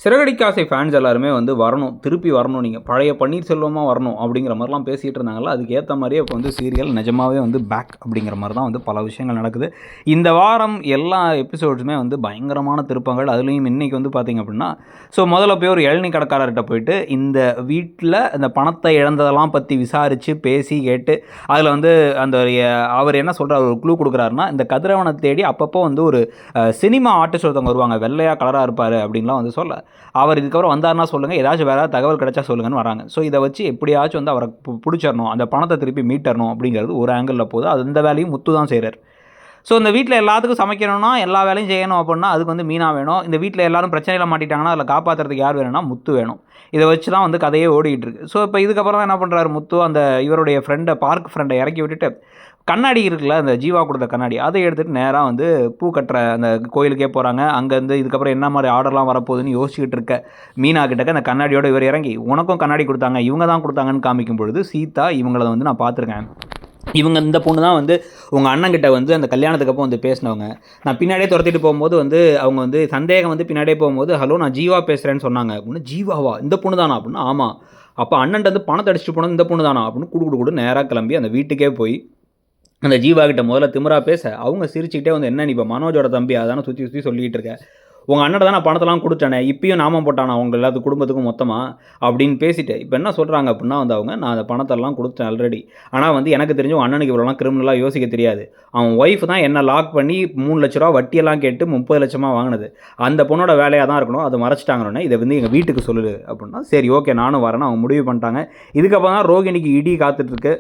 Siragadikka fans எல்லாருமே வந்து வரணும், திருப்பி வரணும், நீங்கள் பழைய பன்னீர்செல்வமாக வரணும் அப்படிங்கிற மாதிரிலாம் பேசிகிட்டு இருந்தாங்கல்ல. அதுக்கேற்ற மாதிரியே இப்போ வந்து சீரியல் நிஜமாகவே வந்து பேக் அப்படிங்கிற மாதிரி தான் வந்து பல விஷயங்கள் நடக்குது. இந்த வாரம் எல்லா எபிசோட்ஸுமே வந்து பயங்கரமான திருப்பங்கள். அதுலேயும் இன்றைக்கி வந்து பார்த்திங்க அப்படின்னா, ஸோ முதல்ல போய் ஒரு இளநீ கடைக்காரர்கிட்ட போயிட்டு இந்த வீட்டில் அந்த பணத்தை இழந்ததெல்லாம் பற்றி விசாரித்து பேசி கேட்டு அதில் வந்து அந்த அவர் என்ன சொல்கிறார், ஒரு க்ளூ கொடுக்குறாருன்னா, இந்த கதிரவனை தேடி அப்பப்போ வந்து ஒரு சினிமா ஆர்டிஸ்ட் ஒருத்தவங்க வருவாங்க, வெள்ளையாக கலராக இருப்பார் அப்படின்லாம் வந்து சொல்ல, அவர் இதுக்கப்புறம் வந்தார்னா சொல்லுங்கள், ஏதாச்சும் வேறு தகவல் கிடைச்சா சொல்லுங்கன்னு வராங்க. ஸோ இதை வச்சு எப்படியாச்சும் வந்து அவரை பிடிச்சிடணும், அந்த பணத்தை திருப்பி மீட்டரணும் அப்படிங்கிறது ஒரு ஆங்கிளில் போகுது. அது இந்த வேலையும் முத்து தான் செய்கிறார். ஸோ இந்த வீட்டில் எல்லாத்துக்கும் சமைக்கணும்னா, எல்லா வேலையும் செய்யணும் அப்படின்னா அதுக்கு வந்து மீனா வேணும். இந்த வீட்டில் எல்லாரும் பிரச்சனையில் மாட்டிட்டாங்கன்னா அதில் காப்பாற்றுறதுக்கு யார் வேணும்னா முத்து வேணும். இதை வச்சு தான் வந்து கதையே ஓடிக்கிட்டு இருக்குது. ஸோ இப்போ இதுக்கப்புறம் என்ன பண்ணுறாரு முத்து, அந்த இவருடைய பார்க் ஃப்ரெண்டை இறக்கி விட்டுட்டு கண்ணாடி இருக்குல்ல, அந்த ஜீவா கொடுத்த கண்ணாடி, அதை எடுத்துகிட்டு நேராக வந்து பூ கட்டுற அந்த கோயிலுக்கே போகிறாங்க. அங்கேருந்து இதுக்கப்புறம் என்ன மாதிரி ஆர்டர்லாம் வரப்போகுதுன்னு யோசிச்சுக்கிட்டு இருக்க மீனா கிட்டக்க அந்த கண்ணாடியோட இவர் இறங்கி, உனக்கும் கண்ணாடி கொடுத்தாங்க, இவங்க தான் கொடுத்தாங்கன்னு காமிக்கும் பொழுது, சீதா இவங்கள வந்து நான் பார்த்துருக்கேன், இவங்க இந்த பொண்ணு தான் வந்து உங்கள் அண்ணங்கிட்ட வந்து அந்த கல்யாணத்துக்கு அப்போ வந்து பேசினவங்க, நான் பின்னாடியே துரத்திட்டு போகும்போது வந்து அவங்க வந்து சந்தேகம் வந்து பின்னாடியே போகும்போது, ஹலோ நான் ஜீவா பேசுகிறேன்னு சொன்னாங்க அப்படின்னு. ஜீவாவா, இந்த பொண்ணு தானா அப்படின்னா, ஆமாம், அப்போ அண்ணன்ட்டு வந்து பணத்தை அடிச்சுட்டு போனது இந்த பொண்ணு தானா அப்படின்னு குடு நேராக கிளம்பி அந்த வீட்டுக்கே போய் அந்த ஜீவா கிட்ட முதல்ல திமிரா பேச, அவங்க சிரிச்சுக்கிட்டே வந்து, என்ன நீ இப்போ மனோஜோட தம்பி அதானே சுற்றி சுற்றி சொல்லிகிட்டு இருக்க, உங்கள் அண்ணன் தான் நான் பணத்தெல்லாம் கொடுத்தேனே, இப்பயும் நாமம் போட்டானா அவங்க எல்லாத்துக்கும் குடும்பத்துக்கும் மொத்தமாக அப்படின்னு பேசிட்டு, இப்போ என்ன சொல்கிறாங்க அப்படின்னா வந்து அவங்க, நான் அந்த பணத்தெல்லாம் கொடுத்தேன் ஆல்ரெடி, ஆனால் வந்து எனக்கு தெரிஞ்சு உங்கள் அண்ணனுக்கு இவ்வளோலாம் கிரிமினலாக யோசிக்க தெரியாது, அவன் ஒய்ஃப் தான் என்ன லாக் பண்ணி 3 லட்ச ரூபா வட்டியெல்லாம் கேட்டு 30 லட்சமாக வாங்கினது, அந்த பொண்ணோட வேலையாக தான் இருக்கணும், அதை மறைச்சிட்டாங்கன்னு இதை வந்து எங்கள் வீட்டுக்கு சொல்லுது அப்படின்னா, சரி ஓகே நானும் வரேன்னு அவங்க முடிவு பண்ணிட்டாங்க. இதுக்கப்புறம் தான் ரோகிணிக்கு இடி காத்துட்ருக்கு.